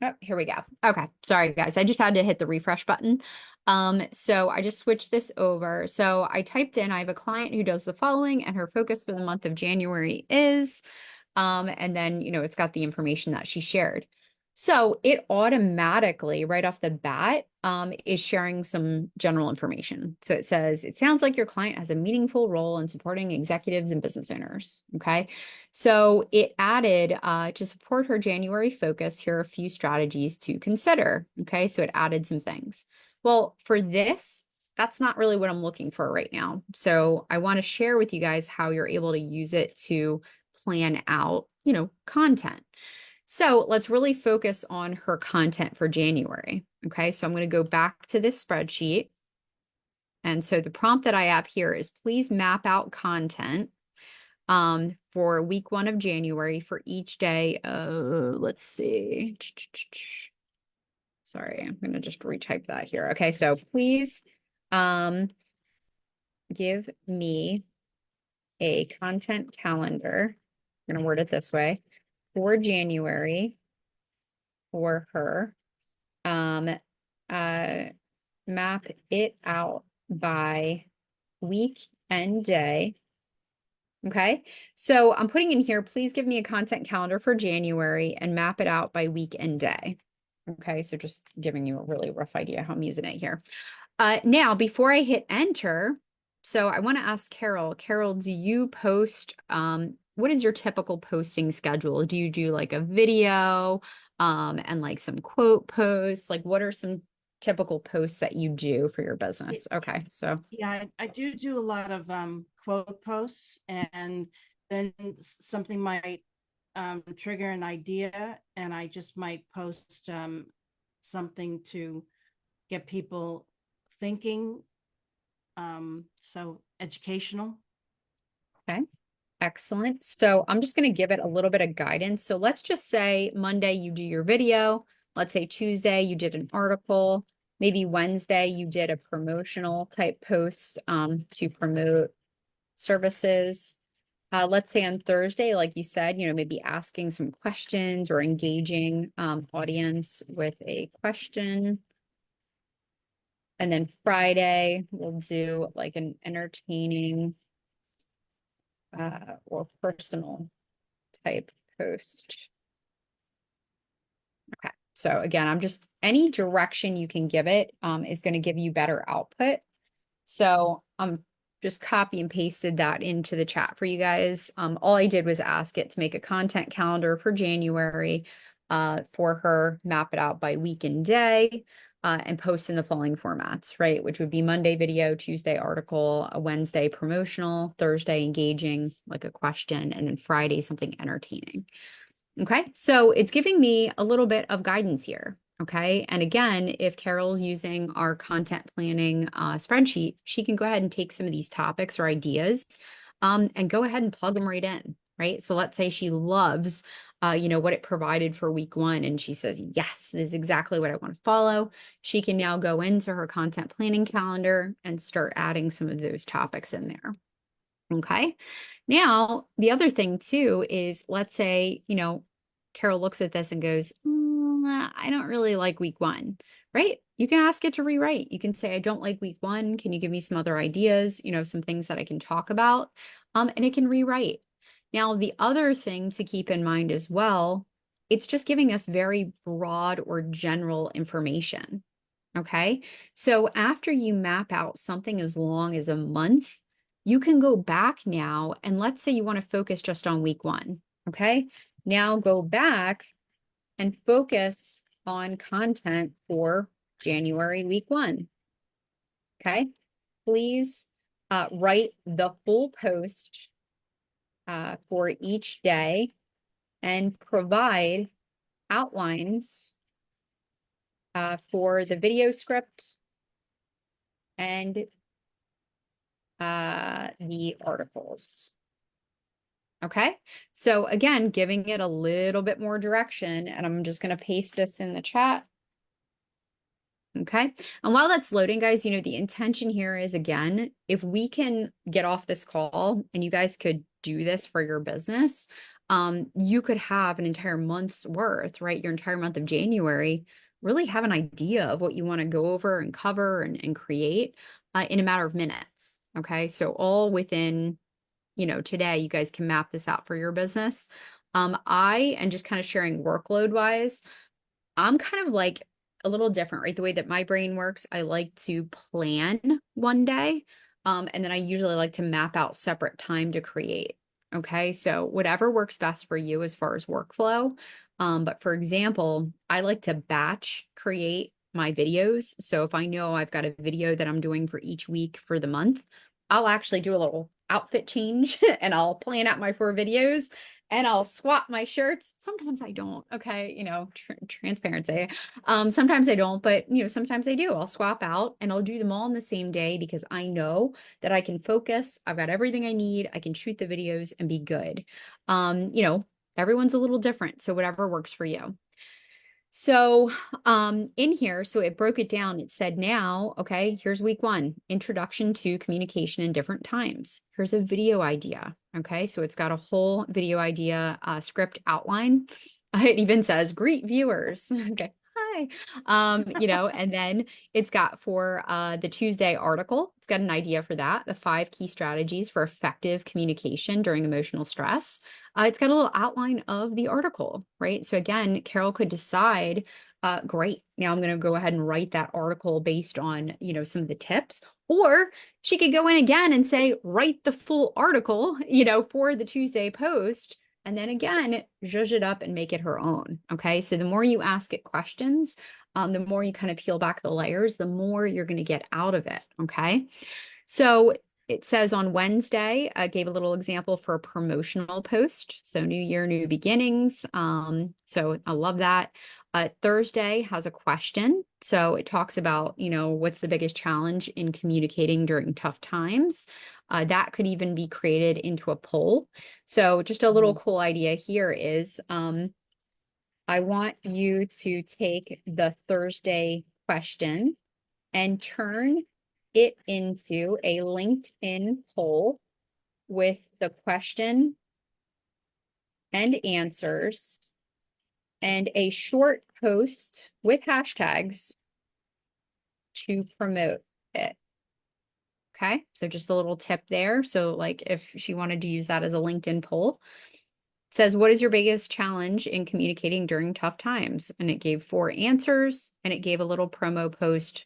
Oh, here we go. Okay, sorry guys. I just had to hit the refresh button. So I just switched this over. So I typed in, I have a client who does the following, and her focus for the month of January is, and then, it's got the information that she shared. So it automatically, right off the bat, is sharing some general information. So it says, it sounds like your client has a meaningful role in supporting executives and business owners. Okay. So it added, to support her January focus, here are a few strategies to consider. Okay. So it added some things. Well, for this, that's not really what I'm looking for right now. So I want to share with you guys how you're able to use it to plan out, content. So let's really focus on her content for January. Okay, so I'm going to go back to this spreadsheet. And so the prompt that I have here is please map out content for week 1 of January for each day. Let's see. Sorry, I'm going to just retype that here. Okay, so please give me a content calendar. I'm going to word it this way for January for her. Uh, Map it out by week and day. Okay, so I'm putting in here, please give me a content calendar for January and map it out by week and day. Okay, so just giving you a really rough idea how I'm using it here. Now, before I hit enter, so I want to ask Carol. Carol, do you post, what is your typical posting schedule? Do you do like a video, and like some quote posts? Like what are some typical posts that you do for your business? Okay, so Yeah, I do a lot of quote posts, and then something might trigger an idea, and I just might post something to get people thinking. So educational. okay. Excellent. So I'm just going to give it a little bit of guidance. So let's just say Monday you do your video. Let's say Tuesday you did an article. Maybe Wednesday you did a promotional type post to promote services. Let's say on Thursday, like you said, maybe asking some questions or engaging audience with a question. And then Friday we'll do like an entertaining or personal type post. Okay. So again, I'm just any direction you can give it is going to give you better output. So I'm just copy and pasted that into the chat for you guys. All I did was ask it to make a content calendar for January for her, map it out by week and day, and post in the following formats, right? Which would be Monday video, Tuesday article, a Wednesday promotional, Thursday engaging, like a question, and then Friday something entertaining. Okay, so it's giving me a little bit of guidance here. Okay, and again, if Carol's using our content planning spreadsheet, she can go ahead and take some of these topics or ideas and go ahead and plug them right in, right? So let's say she loves, what it provided for week 1, and she says, yes, this is exactly what I want to follow. She can now go into her content planning calendar and start adding some of those topics in there. Okay. Now, the other thing too is let's say, Carol looks at this and goes, I don't really like week one, right? You can ask it to rewrite. You can say, I don't like week one. Can you give me some other ideas? Some things that I can talk about. And it can rewrite. Now, the other thing to keep in mind as well, it's just giving us very broad or general information. Okay. So after you map out something as long as a month, you can go back now and let's say you want to focus just on week one. Okay. Now go back and focus on content for January week one. Okay. Please write the full post for each day and provide outlines for the video script and the articles. Okay, so again, giving it a little bit more direction, and I'm just going to paste this in the chat. Okay, and while that's loading, guys, the intention here is, again, if we can get off this call and you guys could do this for your business, you could have an entire month's worth, right? Your entire month of January, really have an idea of what you want to go over and cover and create in a matter of minutes. Okay, so all within today, you guys can map this out for your business. I and just kind of sharing workload wise, I'm kind of like a little different, right? The way that my brain works, I like to plan one day. And then I usually like to map out separate time to create. Okay. So whatever works best for you as far as workflow. But for example, I like to batch create my videos. So if I know I've got a video that I'm doing for each week for the month, I'll actually do a little outfit change and I'll plan out my 4 videos and I'll swap my shirts. Sometimes I don't. Okay. Transparency. Sometimes I don't, but sometimes I do. I'll swap out and I'll do them all on the same day because I know that I can focus. I've got everything I need. I can shoot the videos and be good. Everyone's a little different. So whatever works for you. So in here, so it broke it down. It said now, okay, here's week one, introduction to communication in different times. Here's a video idea. Okay, so it's got a whole video idea script outline. It even says greet viewers. Okay. Hi. And then it's got for the Tuesday article, it's got an idea for that, the 5 key strategies for effective communication during emotional stress. It's got a little outline of the article, right? So again, Carol could decide, great, now I'm going to go ahead and write that article based on, some of the tips, or she could go in again and say, write the full article, for the Tuesday post. And then again, zhuzh it up and make it her own. Okay. So the more you ask it questions, the more you kind of peel back the layers, the more you're going to get out of it. Okay. So it says on Wednesday, I gave a little example for a promotional post. So new year, new beginnings. So I love that. Thursday has a question. So it talks about, what's the biggest challenge in communicating during tough times? That could even be created into a poll. So just a little cool idea here is I want you to take the Thursday question and turn it into a LinkedIn poll with the question and answers and a short post with hashtags to promote it. Okay, so just a little tip there. So like if she wanted to use that as a LinkedIn poll, it says, what is your biggest challenge in communicating during tough times? And it gave 4 answers and it gave a little promo post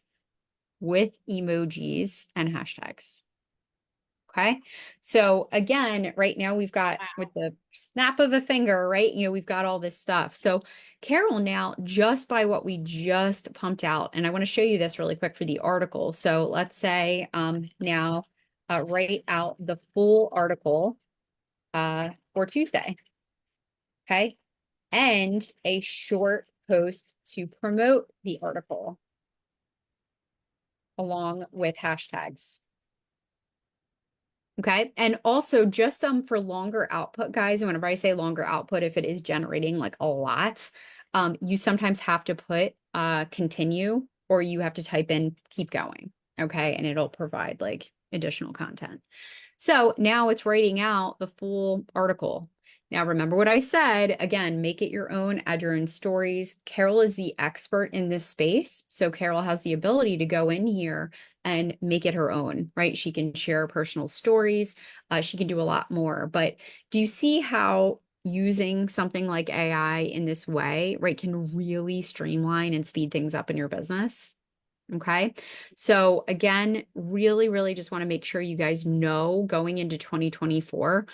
with emojis and hashtags. Okay. So again, right now we've got with the snap of a finger, right? We've got all this stuff. So Carol now, just by what we just pumped out, and I want to show you this really quick for the article. So let's say now write out the full article for Tuesday. Okay. And a short post to promote the article along with hashtags. Okay. And also just for longer output, guys, and whenever I say longer output, if it is generating like a lot, you sometimes have to put continue or you have to type in keep going. Okay. And it'll provide like additional content. So now it's writing out the full article. Now, remember what I said. Again, make it your own, add your own stories. Carol is the expert in this space. So Carol has the ability to go in here and make it her own, right? She can share personal stories. She can do a lot more. But do you see how using something like AI in this way, right, can really streamline and speed things up in your business? Okay. So again, really, really just want to make sure you guys know going into 2024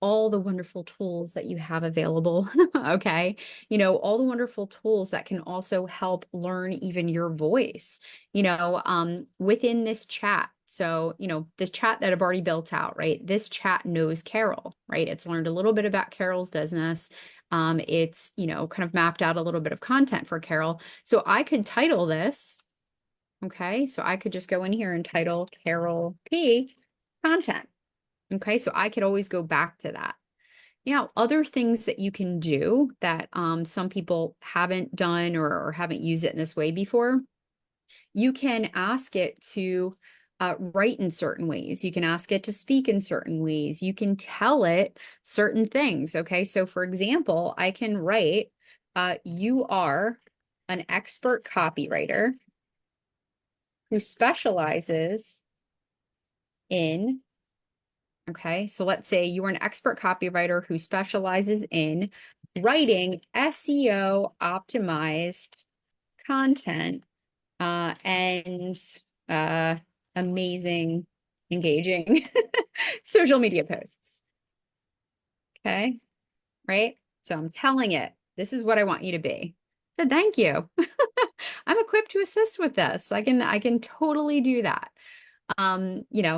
all the wonderful tools that you have available. Okay. All the wonderful tools that can also help learn even your voice, within this chat. So, this chat that I've already built out, right? This chat knows Carol, right? It's learned a little bit about Carol's business. It's, kind of mapped out a little bit of content for Carol. So I could title this. Okay. So I could just go in here and title Carol P content. Okay, so I could always go back to that. Now, other things that you can do that some people haven't done or haven't used it in this way before, you can ask it to write in certain ways. You can ask it to speak in certain ways. You can tell it certain things. Okay, so for example, I can write, you are an expert copywriter who specializes in. Okay, so let's say you are an expert copywriter who specializes in writing SEO optimized content and uh, amazing, engaging social media posts. Okay, right? So I'm telling it, this is what I want you to be. So thank you. I'm equipped to assist with this. I can totally do that.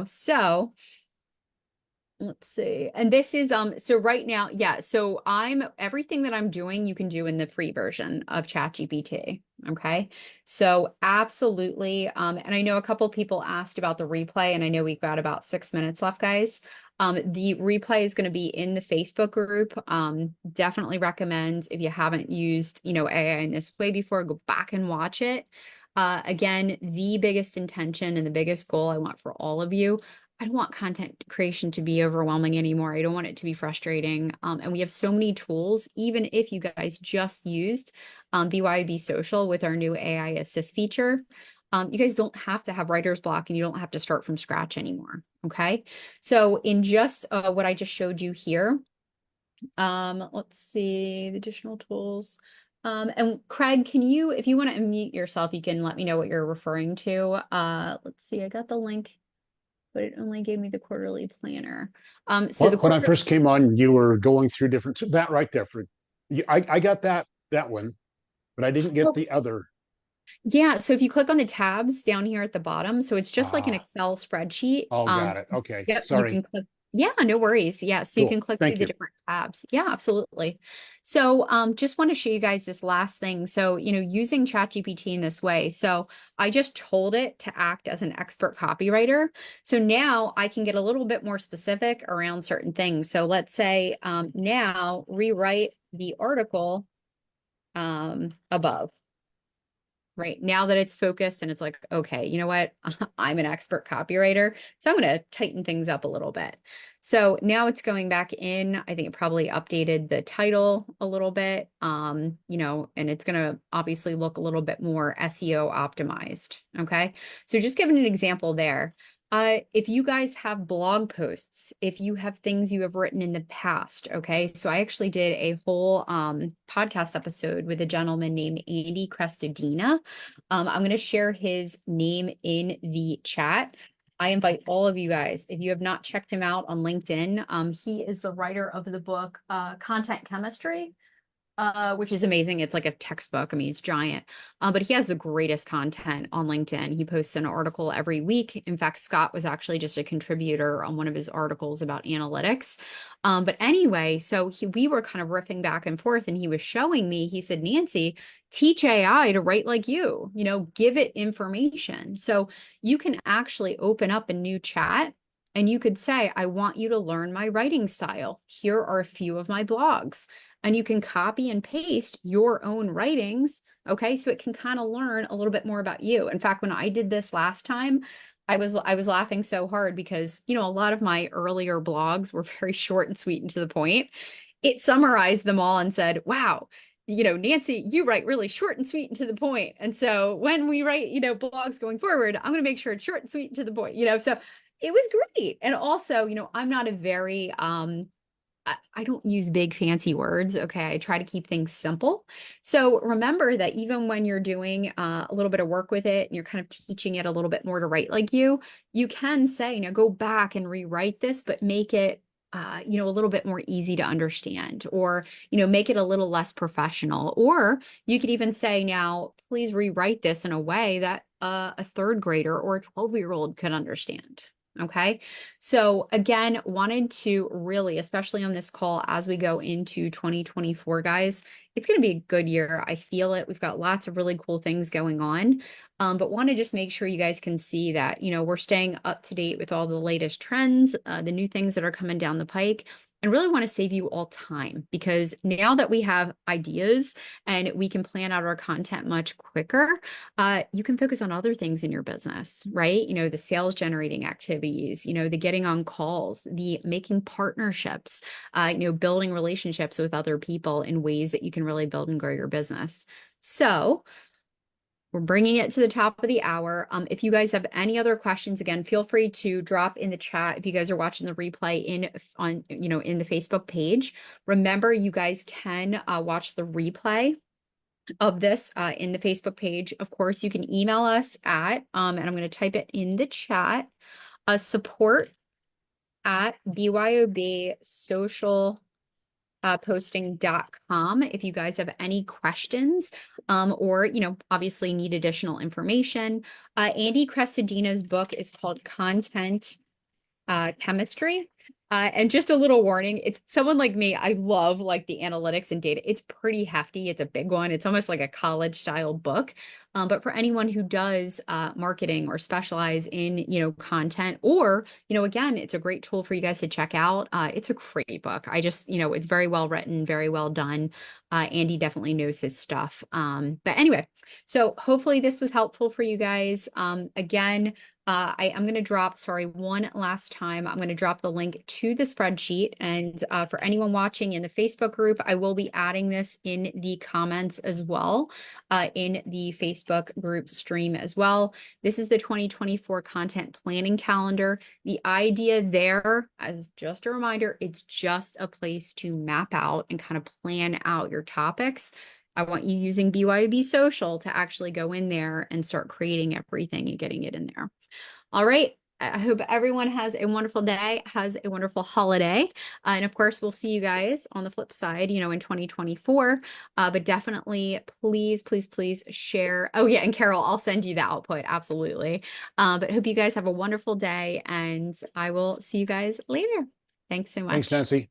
So let's see. And this is so right now, yeah. So I'm everything that I'm doing, you can do in the free version of ChatGPT. Okay. So absolutely. And I know a couple people asked about the replay, and I know we've got about 6 minutes left, guys. The replay is going to be in the Facebook group. Definitely recommend if you haven't used, AI in this way before, go back and watch it. Again, the biggest intention and the biggest goal I want for all of you, I don't want content creation to be overwhelming anymore. I don't want it to be frustrating. And we have so many tools, even if you guys just used BYOB Social with our new AI Assist feature. You guys don't have to have writer's block and you don't have to start from scratch anymore. Okay. So in just what I just showed you here, let's see the additional tools. And Craig, can you, if you want to unmute yourself, you can let me know what you're referring to. Let's see, I got the link, but it only gave me the quarterly planner. So the When I quarter, first came on, you were going through different that right there for I got that one, but I didn't get oh, the other. yeah. So if you click on the tabs down here at the bottom, so it's just like an Ah, Excel spreadsheet. oh, got it. Okay, Yep, you sorry. can click. Yeah, no worries. Yeah, so you can Cool. click through Thank the you. different tabs. Yeah, absolutely. So just want to show you guys this last thing. So, using ChatGPT in this way. So I just told it to act as an expert copywriter. So now I can get a little bit more specific around certain things. So let's say now rewrite the article above. Right now that it's focused and it's like, okay, you know what? I'm an expert copywriter. So I'm going to tighten things up a little bit. So now it's going back in. I think it probably updated the title a little bit, and it's going to obviously look a little bit more SEO optimized. Okay. So just giving an example there. If you guys have blog posts, if you have things you have written in the past, okay. So I actually did a whole podcast episode with a gentleman named Andy Crestodina. I'm going to share his name in the chat. I invite all of you guys, if you have not checked him out on LinkedIn, he is the writer of the book Content Chemistry, which is amazing. It's like a textbook. I mean, it's giant. But he has the greatest content on LinkedIn. He posts an article every week. In fact, Scott was actually just a contributor on one of his articles about analytics. But anyway, so we were kind of riffing back and forth, and he was showing me, he said, Nancy, teach AI to write like you, give it information. So you can actually open up a new chat and you could say, I want you to learn my writing style. Here are a few of my blogs, and you can copy and paste your own writings. Okay. So it can kind of learn a little bit more about you. In fact, when I did this last time, I was laughing so hard because, a lot of my earlier blogs were very short and sweet and to the point. it summarized them all and said, wow, Nancy, you write really short and sweet and to the point. And so when we write, blogs going forward, I'm going to make sure it's short and sweet and to the point, so it was great. And also, I'm not a very, I don't use big fancy words. Okay. I try to keep things simple. So remember that even when you're doing a little bit of work with it and you're kind of teaching it a little bit more to write like you can say, go back and rewrite this, but make it a little bit more easy to understand, or, make it a little less professional. Or you could even say, now, please rewrite this in a way that a third grader or a 12-year-old could understand. Okay. So again, wanted to really, especially on this call as we go into 2024, guys, it's going to be a good year. I feel it. We've got lots of really cool things going on. But want to just make sure you guys can see that, we're staying up to date with all the latest trends, the new things that are coming down the pike, and really want to save you all time, because now that we have ideas and we can plan out our content much quicker, you can focus on other things in your business, right? The sales generating activities, the getting on calls, the making partnerships, building relationships with other people in ways that you can really build and grow your business. So we're bringing it to the top of the hour. If you guys have any other questions, again, feel free to drop in the chat. If you guys are watching the replay in the Facebook page, remember you guys can watch the replay of this in the Facebook page. Of course, you can email us at, and I'm going to type it in the chat, support at BYOB Social posting.com if you guys have any questions, or, obviously need additional information. Andy Crestodina's book is called Content Chemistry. And just a little warning, it's someone like me, I love like the analytics and data. It's pretty hefty. It's a big one. It's almost like a college style book. But for anyone who does marketing or specialize in, content, or, again, it's a great tool for you guys to check out. It's a great book. I just, it's very well written, very well done. Andy definitely knows his stuff. But anyway, so hopefully this was helpful for you guys. Again, I'm going to drop, sorry, one last time, I'm going to drop the link to the spreadsheet. And for anyone watching in the Facebook group, I will be adding this in the comments as well, in the Facebook group stream as well. This is the 2024 content planning calendar. The idea there, as just a reminder, it's just a place to map out and kind of plan out your topics. I want you using BYOB Social to actually go in there and start creating everything and getting it in there. All right. I hope everyone has a wonderful day, has a wonderful holiday. And of course, we'll see you guys on the flip side, in 2024. But definitely, please, please, please share. Oh, yeah. And Carol, I'll send you the output. Absolutely. But hope you guys have a wonderful day, and I will see you guys later. Thanks so Thanks, much. Nancy.